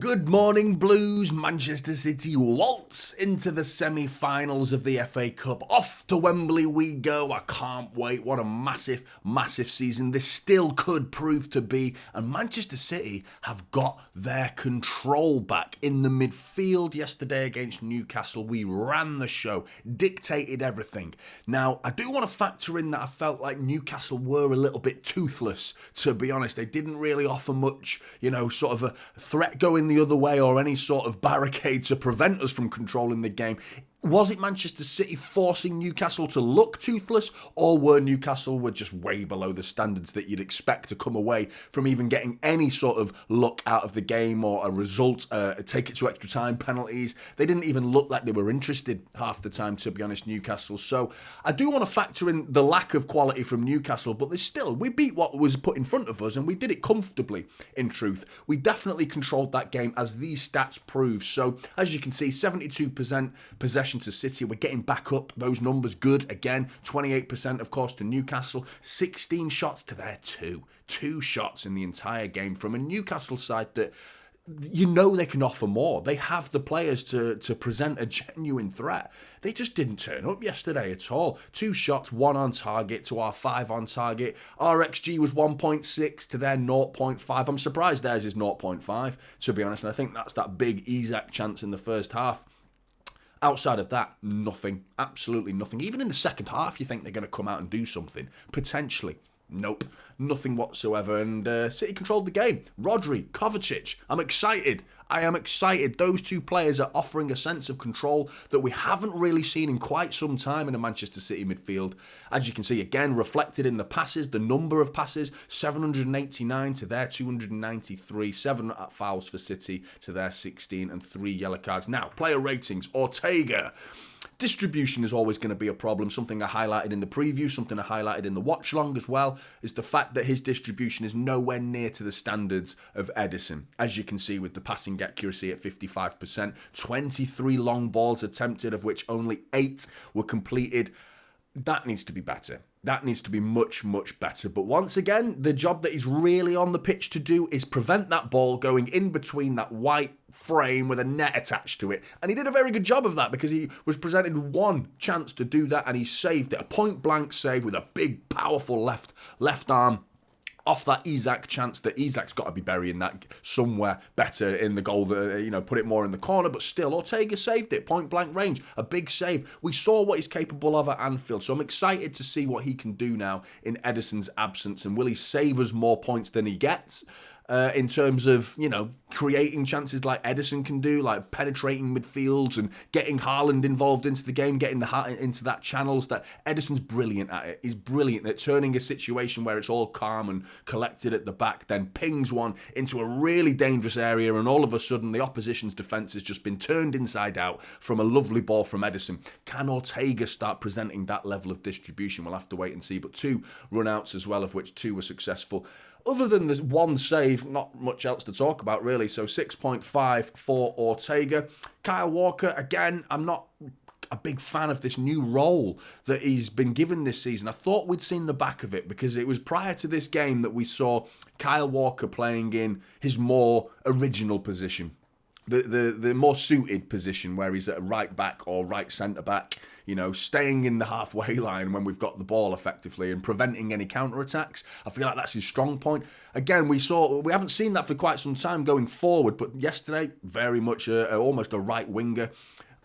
Good morning, Blues. Manchester City waltz into the semi-finals of the FA Cup. Off to Wembley we go. I can't wait. What a massive, massive season this still could prove to be. And Manchester City have got their control back in the midfield yesterday against Newcastle. We ran the show, dictated everything. Now, I do want to factor in that I felt like Newcastle were a little bit toothless, to be honest. They didn't really offer much, sort of a threat going the other way or any sort of barricade to prevent us from controlling the game. Was it Manchester City forcing Newcastle to look toothless, or were Newcastle just way below the standards that you'd expect to come away from even getting any sort of look out of the game or a result, take it to extra time, penalties? They didn't even look like they were interested half the time, to be honest, Newcastle. So I do want to factor in the lack of quality from Newcastle, but we beat what was put in front of us, and we did it comfortably, in truth. We definitely controlled that game, as these stats prove. So as you can see, 72% possession to City. We're getting back up. Those numbers good again. 28% of course to Newcastle. 16 shots to their 2. 2 shots in the entire game from a Newcastle side that they can offer more. They have the players to present a genuine threat. They just didn't turn up yesterday at all. 2 shots, 1 on target to our 5 on target. Our XG was 1.6 to their 0.5. I'm surprised theirs is 0.5, to be honest. And I think that's that big Isak chance in the first half. Outside of that, nothing. Absolutely nothing. Even in the second half, you think they're going to come out and do something. Potentially. Nope. Nothing whatsoever. And City controlled the game. Rodri, Kovacic. I'm excited. I am excited. Those 2 players are offering a sense of control that we haven't really seen in quite some time in a Manchester City midfield. As you can see, again, reflected in the passes, the number of passes, 789 to their 293, 7 fouls for City to their 16, and 3 yellow cards. Now, player ratings. Ortega. Distribution is always going to be a problem. Something I highlighted in the preview, something I highlighted in the watch-along as well, is the fact that his distribution is nowhere near to the standards of Ederson. As you can see with the passing accuracy at 55%, 23 long balls attempted, of which only 8 were completed. That needs to be better. That needs to be much, much better. But once again, the job that he's really on the pitch to do is prevent that ball going in between that white frame with a net attached to it. And he did a very good job of that, because he was presented 1 chance to do that and he saved it. A point-blank save with a big, powerful left arm off that Isak chance that Isak's got to be burying that somewhere better in the goal, put it more in the corner, but still Ortega saved it, point blank range, a big save. We saw what he's capable of at Anfield, so I'm excited to see what he can do now in Ederson's absence, and will he save us more points than he gets? In terms of, creating chances like Ederson can do, like penetrating midfields and getting Haaland involved into the game, getting into that channels. That Ederson's brilliant at it. He's brilliant at turning a situation where it's all calm and collected at the back, then pings one into a really dangerous area, and all of a sudden the opposition's defence has just been turned inside out from a lovely ball from Ederson. Can Ortega start presenting that level of distribution? We'll have to wait and see. But 2 run-outs as well, of which 2 were successful. Other than this 1 save, not much else to talk about really. So 6.5 for Ortega. Kyle Walker, again, I'm not a big fan of this new role that he's been given this season. I thought we'd seen the back of it, because it was prior to this game that we saw Kyle Walker playing in his more original position. The more suited position, where he's at a right back or right centre back, staying in the halfway line when we've got the ball effectively and preventing any counter-attacks. I feel like that's his strong point. Again, we haven't seen that for quite some time going forward, but yesterday, very much almost a right winger,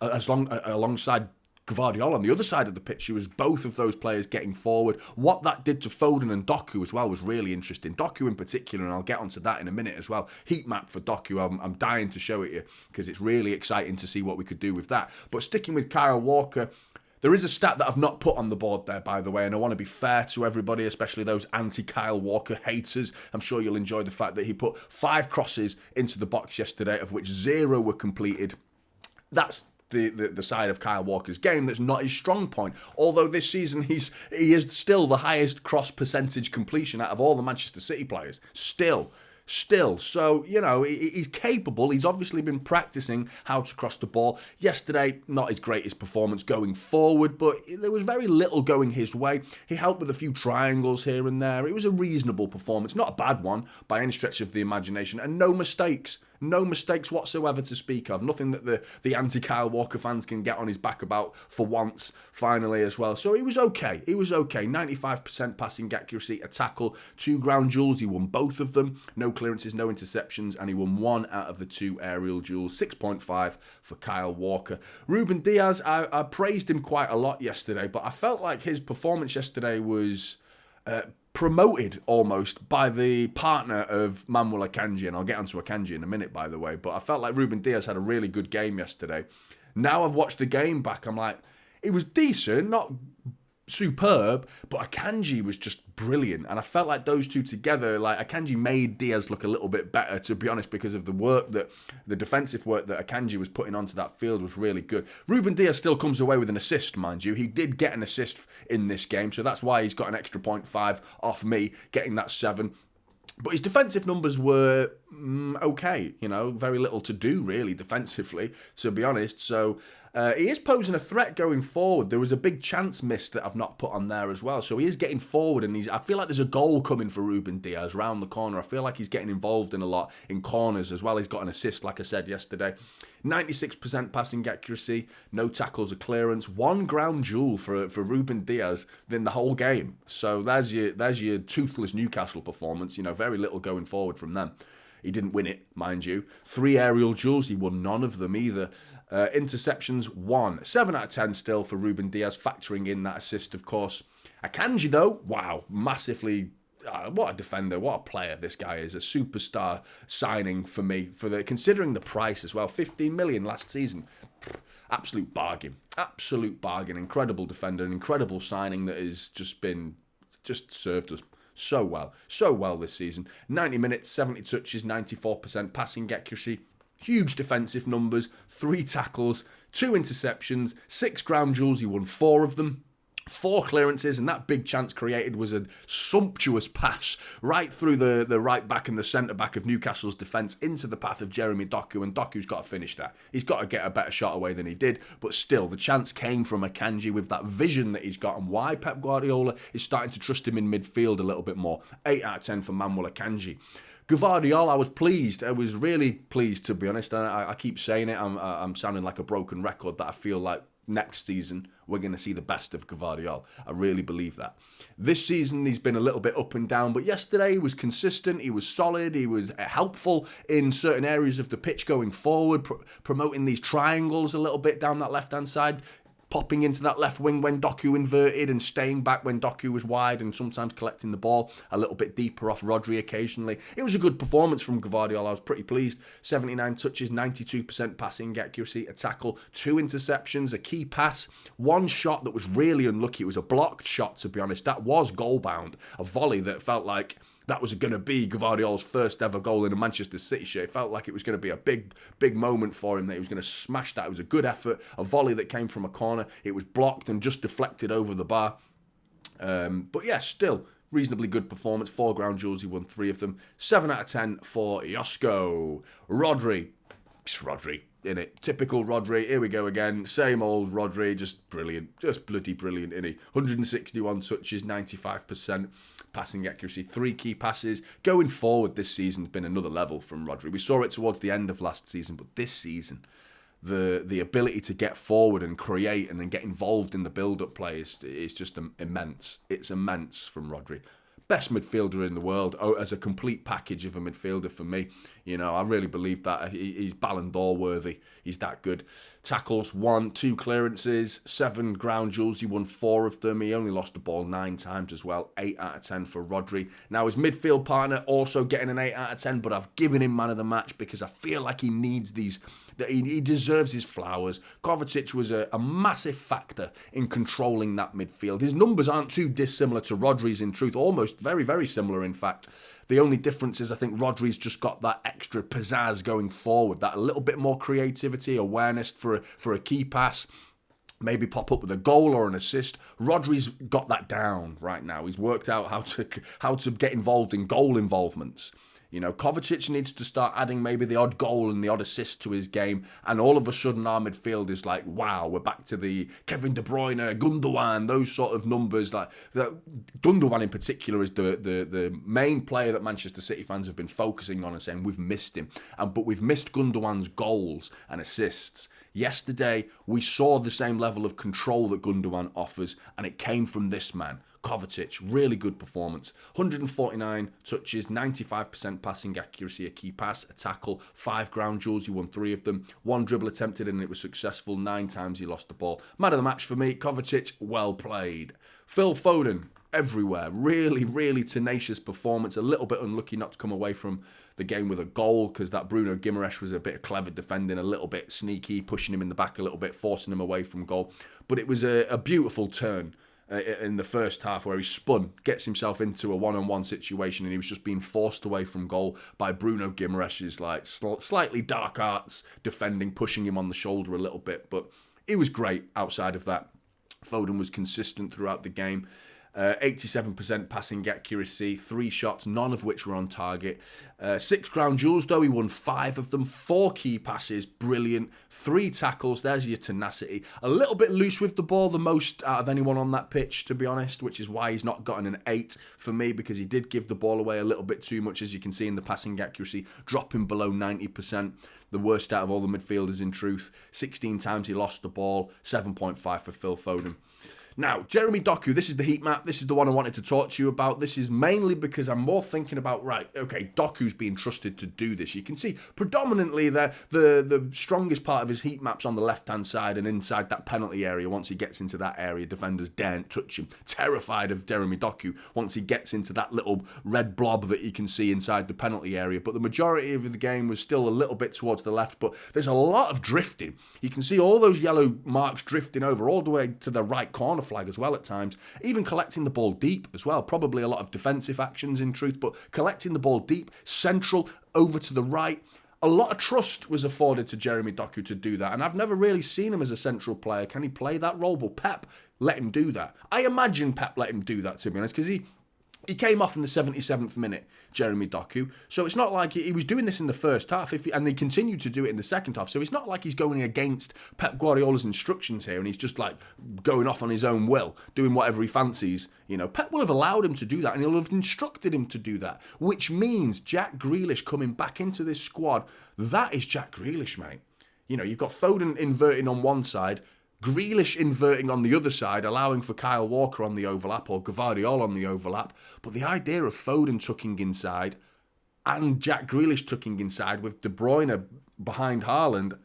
alongside Guardiola on the other side of the pitch. It was both of those players getting forward. What that did to Foden and Doku as well was really interesting. Doku in particular, and I'll get onto that in a minute as well. Heat map for Doku, I'm dying to show it you, because it's really exciting to see what we could do with that. But sticking with Kyle Walker, there is a stat that I've not put on the board there, by the way, and I want to be fair to everybody, especially those anti-Kyle Walker haters. I'm sure you'll enjoy the fact that he put 5 crosses into the box yesterday, of which 0 were completed. That's the side of Kyle Walker's game that's not his strong point. Although this season he is still the highest cross percentage completion out of all the Manchester City players. Still. So, he's capable. He's obviously been practicing how to cross the ball. Yesterday, not his greatest performance going forward, but there was very little going his way. He helped with a few triangles here and there. It was a reasonable performance, not a bad one by any stretch of the imagination, and no mistakes. No mistakes whatsoever to speak of. Nothing that the anti-Kyle Walker fans can get on his back about for once, finally, as well. So he was okay. He was okay. 95% passing accuracy, a tackle, 2 ground duels. He won both of them. No clearances, no interceptions, and he won 1 out of the 2 aerial duels. 6.5 for Kyle Walker. Ruben Diaz, I praised him quite a lot yesterday, but I felt like his performance yesterday was promoted almost by the partner of Manuel Akanji, and I'll get onto Akanji in a minute, by the way, but I felt like Ruben Diaz had a really good game yesterday. Now I've watched the game back, I'm like, it was decent, not superb, but Akanji was just brilliant, and I felt like those two together, like Akanji made Diaz look a little bit better, to be honest, because of the defensive work that Akanji was putting onto that field was really good. Ruben Diaz still comes away with an assist, mind you. He did get an assist in this game, so that's why he's got an extra 0.5 off me, getting that 7. But his defensive numbers were okay, very little to do really defensively, to be honest. So he is posing a threat going forward. There was a big chance missed that I've not put on there as well. So he is getting forward, and I feel like there's a goal coming for Ruben Diaz round the corner. I feel like he's getting involved in a lot in corners as well. He's got an assist, like I said yesterday. 96% passing accuracy, no tackles or clearance, 1 ground duel for Ruben Diaz in the whole game. So there's your toothless Newcastle performance. Very little going forward from them. He didn't win it, mind you. 3 aerial duels, he won none of them either. Interceptions, 1. 7 out of 10 still for Ruben Diaz, factoring in that assist, of course. Akanji, though, wow, massively. What a defender, what a player this guy is. A superstar signing for me, considering the price as well. 15 million last season. Absolute bargain. Absolute bargain. Incredible defender, an incredible signing that has just served us so well this season. 90 minutes, 70 touches, 94% passing accuracy. Huge defensive numbers, 3 tackles, 2 interceptions, 6 ground duels. He won 4 of them. 4 clearances, and that big chance created was a sumptuous pass right through the right back and the centre back of Newcastle's defence into the path of Jeremy Doku, and Doku's got to finish that. He's got to get a better shot away than he did, but still, the chance came from Akanji with that vision that he's got, and why Pep Guardiola is starting to trust him in midfield a little bit more. 8 out of 10 for Manuel Akanji. Gvardiol, I was pleased. I was really pleased, to be honest. I keep saying it. I'm sounding like a broken record, that I feel like next season we're going to see the best of Gvardiol. I really believe that. This season he's been a little bit up and down, but yesterday he was consistent, he was solid, he was helpful in certain areas of the pitch going forward, promoting these triangles a little bit down that left-hand side, popping into that left wing when Doku inverted and staying back when Doku was wide, and sometimes collecting the ball a little bit deeper off Rodri occasionally. It was a good performance from Gvardiol. I was pretty pleased. 79 touches, 92% passing accuracy, a tackle, 2 interceptions, a key pass, 1 shot that was really unlucky. It was a blocked shot, to be honest. That was goal bound. A volley that felt like that was going to be Gvardiol's first ever goal in a Manchester City shirt. It felt like it was going to be a big moment for him, that he was going to smash that. It was a good effort, a volley that came from a corner. It was blocked and just deflected over the bar. But yeah, still reasonably good performance. 4 ground duels, he won 3 of them. 7 out of 10 for Josko. Rodri. It's Rodri, innit? Typical Rodri. Here we go again. Same old Rodri. Just brilliant. Just bloody brilliant, innit? 161 touches, 95% passing accuracy, 3 key passes. Going forward this season has been another level from Rodri. We saw it towards the end of last season, but this season, the ability to get forward and create and then get involved in the build-up play is just immense. It's immense from Rodri. Best midfielder in the world, as a complete package of a midfielder for me. I really believe that. He's Ballon d'Or worthy. He's that good. Tackles, 1, 2 clearances, 7 ground duels. He won 4 of them. He only lost the ball 9 times as well. 8 out of 10 for Rodri. Now his midfield partner also getting an 8 out of 10, but I've given him man of the match because I feel like he needs these. That he deserves his flowers. Kovacic was a massive factor in controlling that midfield. His numbers aren't too dissimilar to Rodri's, in truth. Almost very, very similar, in fact. The only difference is I think Rodri's just got that extra pizzazz going forward, that a little bit more creativity, awareness for a key pass, maybe pop up with a goal or an assist. Rodri's got that down right now. He's worked out how to get involved in goal involvements. You know, Kovacic needs to start adding maybe the odd goal and the odd assist to his game, and all of a sudden our midfield is like, wow, we're back to the Kevin De Bruyne, Gundogan, those sort of numbers. Like Gundogan in particular is the main player that Manchester City fans have been focusing on and saying we've missed him, but we've missed Gundogan's goals and assists. Yesterday, we saw the same level of control that Gundogan offers, and it came from this man, Kovacic. Really good performance. 149 touches, 95% passing accuracy, a key pass, a tackle, 5 ground duels, he won 3 of them. 1 dribble attempted and it was successful. 9 times he lost the ball. Man of the match for me, Kovacic, well played. Phil Foden, everywhere. Really, really tenacious performance. A little bit unlucky not to come away from the game with a goal, because that Bruno Guimaraes was a bit of clever defending, a little bit sneaky, pushing him in the back a little bit, forcing him away from goal. But it was a beautiful turn in the first half where he spun, gets himself into a one-on-one situation, and he was just being forced away from goal by Bruno Guimaraes' like slightly dark arts defending, pushing him on the shoulder a little bit. But it was great outside of that. Foden was consistent throughout the game. 87% passing accuracy, 3 shots, none of which were on target. 6 ground duels though, he won 5 of them. 4 key passes, brilliant. 3 tackles, there's your tenacity. A little bit loose with the ball, the most out of anyone on that pitch, to be honest, which is why he's not gotten an 8 for me, because he did give the ball away a little bit too much, as you can see in the passing accuracy, dropping below 90%. The worst out of all the midfielders in truth. 16 times he lost the ball, 7.5 for Phil Foden. Now, Jeremy Doku, this is the heat map. This is the one I wanted to talk to you about. This is mainly because I'm more thinking about, right, okay, Doku's being trusted to do this. You can see predominantly the strongest part of his heat map's on the left-hand side and inside that penalty area. Once he gets into that area, defenders daren't touch him. Terrified of Jeremy Doku once he gets into that little red blob that you can see inside the penalty area. But the majority of the game was still a little bit towards the left, but there's a lot of drifting. You can see all those yellow marks drifting over all the way to the right corner flag as well at times, even collecting the ball deep as well. Probably a lot of defensive actions in truth, but collecting the ball deep, central, over to the right. A lot of trust was afforded to Jeremy Doku to do that, and I've never really seen him as a central player. Can he play that role? Well, Pep let him do that. I imagine Pep let him do that, to be honest, because he came off in the 77th minute, Jeremy Doku. So it's not like he was doing this in the first half, and he continued to do it in the second half. So it's not like he's going against Pep Guardiola's instructions here, and he's just like going off on his own will, doing whatever he fancies. You know, Pep will have allowed him to do that, and he'll have instructed him to do that, which means Jack Grealish coming back into this squad, that is Jack Grealish, mate. You know, you've got Foden inverting on one side, Grealish inverting on the other side, allowing for Kyle Walker on the overlap or Gvardiol on the overlap. But the idea of Foden tucking inside and Jack Grealish tucking inside with De Bruyne behind Haaland,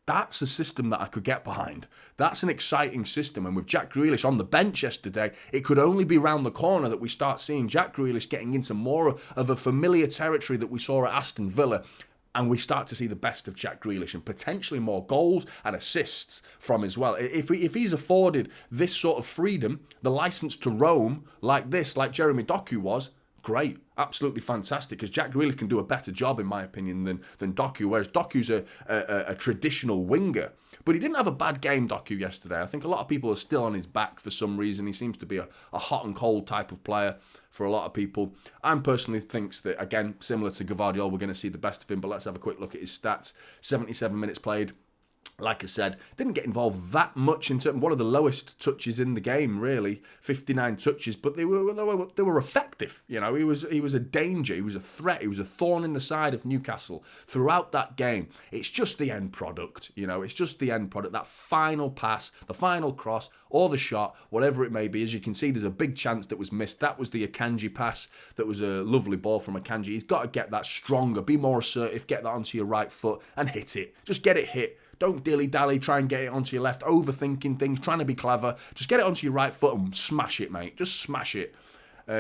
that's a system that I could get behind. That's an exciting system. And with Jack Grealish on the bench yesterday, it could only be round the corner that we start seeing Jack Grealish getting into more of a familiar territory that we saw at Aston Villa. And we start to see the best of Jack Grealish and potentially more goals and assists from as well. If he's afforded this sort of freedom, the license to roam like this, like Jeremy Doku was, great, absolutely fantastic, because Jack Grealish can do a better job, in my opinion, than Doku, whereas Doku's a traditional winger. But he didn't have a bad game, Doku, yesterday. I think a lot of people are still on his back for some reason. He seems to be a hot and cold type of player for a lot of people. I personally think that, again, similar to Gvardiol, we're going to see the best of him, but let's have a quick look at his stats. 77 minutes played. Like I said, didn't get involved that much in terms of one of the lowest touches in the game, really, 59 touches, but they were effective. You know, he was a danger, he was a threat, he was a thorn in the side of Newcastle throughout that game. It's just the end product, you know, it's just the end product, that final pass, the final cross, or the shot, whatever it may be. As you can see, there's a big chance that was missed. That was the Akanji pass. That was a lovely ball from Akanji. He's got to get that stronger, be more assertive, get that onto your right foot and hit it. Just get it hit. Don't dilly-dally, try and get it onto your left, overthinking things, trying to be clever. Just get it onto your right foot and smash it, mate. Just smash it.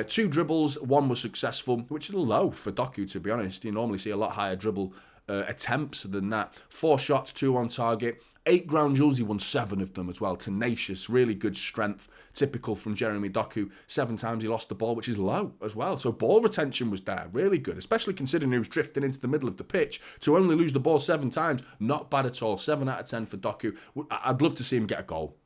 2 dribbles, 1 was successful, which is low for Doku, to be honest. You normally see a lot higher dribble attempts than that. 4 shots, 2 on target. 8 ground duels, he won 7 of them as well. Tenacious, really good strength, typical from Jeremy Doku. 7 times he lost the ball, which is low as well. So ball retention was there, really good, especially considering he was drifting into the middle of the pitch. To only lose the ball 7 times, not bad at all. 7 out of 10 for Doku. I'd love to see him get a goal.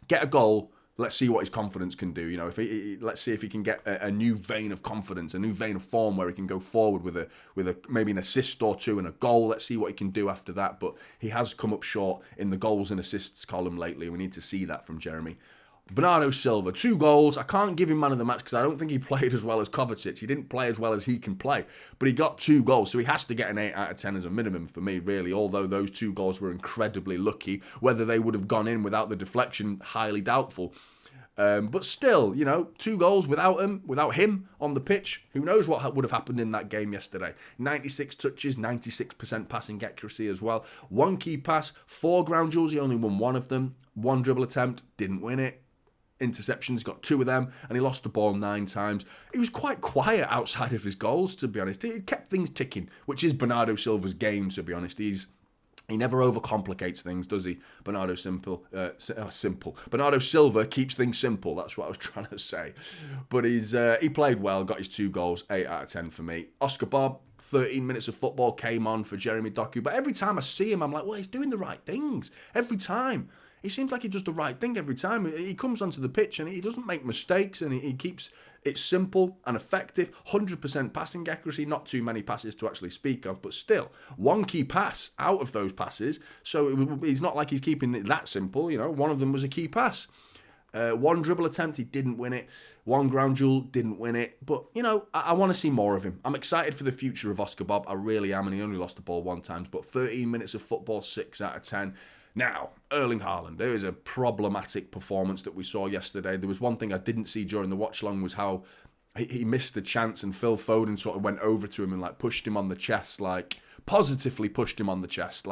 Get a goal, let's see what his confidence can do. If let's see if he can get a new vein of confidence, a new vein of form where he can go forward with a maybe an assist or two and a goal. Let's see what he can do after that. But he has come up short in the goals and assists column lately. We need to see that from Jeremy. Bernardo Silva, 2 goals. I can't give him man of the match because I don't think he played as well as Kovacic. He didn't play as well as he can play, but he got 2 goals, so he has to get an 8 out of 10 as a minimum for me, really, although those 2 goals were incredibly lucky. Whether they would have gone in without the deflection, highly doubtful. But still, 2 goals without him on the pitch. Who knows what would have happened in that game yesterday. 96 touches, 96% passing accuracy as well. 1 key pass, 4 ground duels, he only won 1 of them. 1 dribble attempt, didn't win it. Interceptions, got 2 of them, and he lost the ball 9 times. He was quite quiet outside of his goals, to be honest. He kept things ticking, which is Bernardo Silva's game, to be honest. He never overcomplicates things, does he? Bernardo Silva keeps things simple. That's what I was trying to say. But he played well, got his 2 goals, 8 out of 10 for me. Oscar Bob, 13 minutes of football came on for Jeremy Doku. But every time I see him, I'm like, well, he's doing the right things. Every time. He seems like he does the right thing every time. He comes onto the pitch and he doesn't make mistakes and he keeps it simple and effective. 100% passing accuracy, not too many passes to actually speak of, but still, 1 key pass out of those passes. So it's not like he's keeping it that simple. 1 of them was a key pass. 1 dribble attempt, he didn't win it. 1 ground duel, didn't win it. But, I want to see more of him. I'm excited for the future of Oscar Bob. I really am, and he only lost the ball 1 time. But 13 minutes of football, 6 out of 10. Now, Erling Haaland, there is a problematic performance that we saw yesterday. There was one thing I didn't see during the watch-along was how he missed the chance and Phil Foden sort of went over to him and pushed him on the chest, positively pushed him on the chest.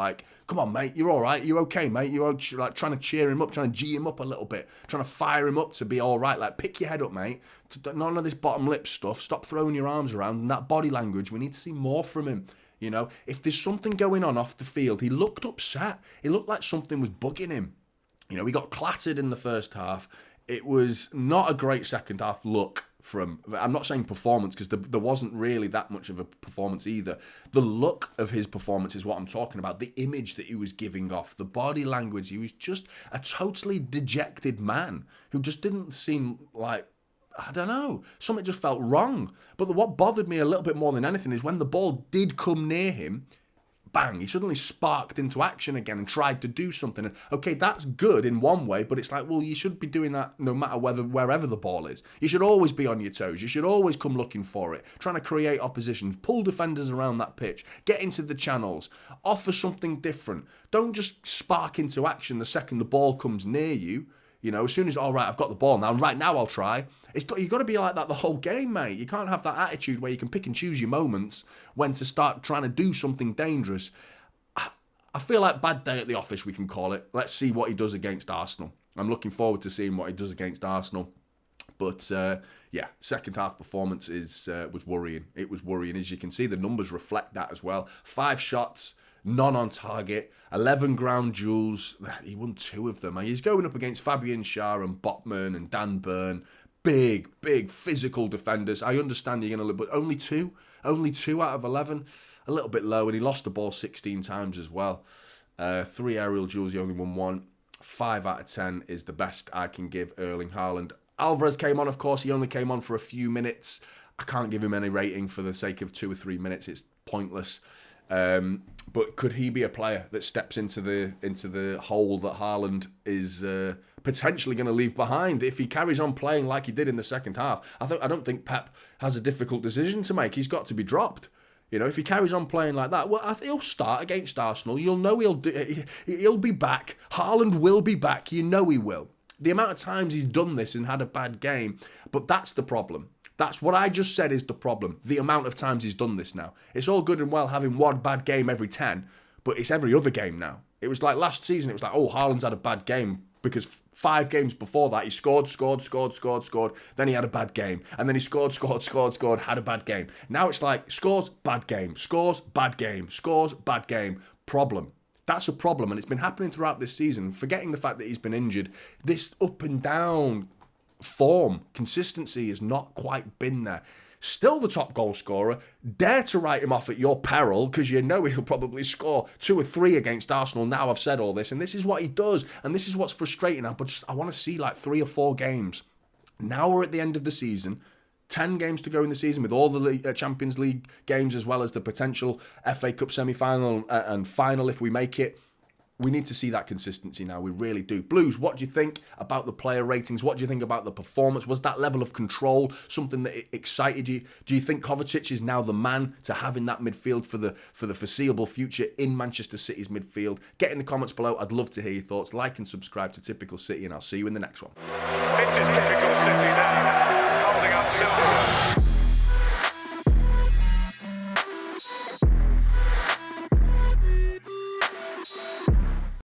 Come on, mate, you're all right. You're okay, mate. You're trying to cheer him up, trying to G him up a little bit, trying to fire him up to be all right. Pick your head up, mate. None of this bottom lip stuff. Stop throwing your arms around. And that body language, we need to see more from him. If there's something going on off the field, he looked upset. He looked like something was bugging him. He got clattered in the first half. It was not a great second half look from, I'm not saying performance because there wasn't really that much of a performance either. The look of his performance is what I'm talking about. The image that he was giving off, the body language. He was just a totally dejected man who just didn't seem like, I don't know, something just felt wrong. But what bothered me a little bit more than anything is when the ball did come near him, bang, he suddenly sparked into action again and tried to do something. And okay, that's good in one way, but it's like, well, you should be doing that no matter wherever the ball is. You should always be on your toes. You should always come looking for it, trying to create oppositions, pull defenders around that pitch, get into the channels, offer something different. Don't just spark into action the second the ball comes near you. As soon as, all right, I've got the ball now, right now I'll try. You've got to be like that the whole game, mate. You can't have that attitude where you can pick and choose your moments when to start trying to do something dangerous. I feel like bad day at the office, we can call it. Let's see what he does against Arsenal. I'm looking forward to seeing what he does against Arsenal. But, second half performance was worrying. It was worrying. As you can see, the numbers reflect that as well. 5 shots, none on target, 11 ground duels. He won 2 of them. He's going up against Fabian Schär and Botman and Dan Burn. Big physical defenders. I understand you're going to, but only 2 out of 11. A little bit low, and he lost the ball 16 times as well. 3 aerial duels, he only won 1. 5 out of 10 is the best I can give Erling Haaland. Alvarez came on, of course. He only came on for a few minutes. I can't give him any rating for the sake of 2 or 3 minutes. It's pointless. But could he be a player that steps into the hole that Haaland is potentially going to leave behind if he carries on playing like he did in the second half? I don't think Pep has a difficult decision to make. He's got to be dropped. If he carries on playing like that, well, he'll start against Arsenal. You'll know he'll be back. Haaland will be back. He will. The amount of times he's done this and had a bad game, but that's the problem. That's what I just said is the problem. The amount of times he's done this now. It's all good and well having one bad game every 10, but it's every other game now. It was like last season, it was like, oh, Haaland's had a bad game because 5 games before that, he scored. Then he had a bad game. And then he scored, had a bad game. Now it's like scores, bad game. Problem. That's a problem, and it's been happening throughout this season. Forgetting the fact that he's been injured, this up and down form, consistency has not quite been there. still the top goal scorer. Dare to write him off at your peril, because you know he'll probably score 2 or 3 against Arsenal. Now I've said all this, and this is what he does, and this is what's frustrating. I want to see like 3 or 4 games. Now we're at the end of the season. 10 games to go in the season with all the Champions League games, as well as the potential FA Cup semi-final and final if we make it. We need to see that consistency now. We really do. Blues, what do you think about the player ratings? What do you think about the performance? Was that level of control something that excited you? Do you think Kovacic is now the man to have in that midfield for the foreseeable future in Manchester City's midfield? Get in the comments below. I'd love to hear your thoughts. Like and subscribe to Typical City, and I'll see you in the next one. This is Typical City now, holding up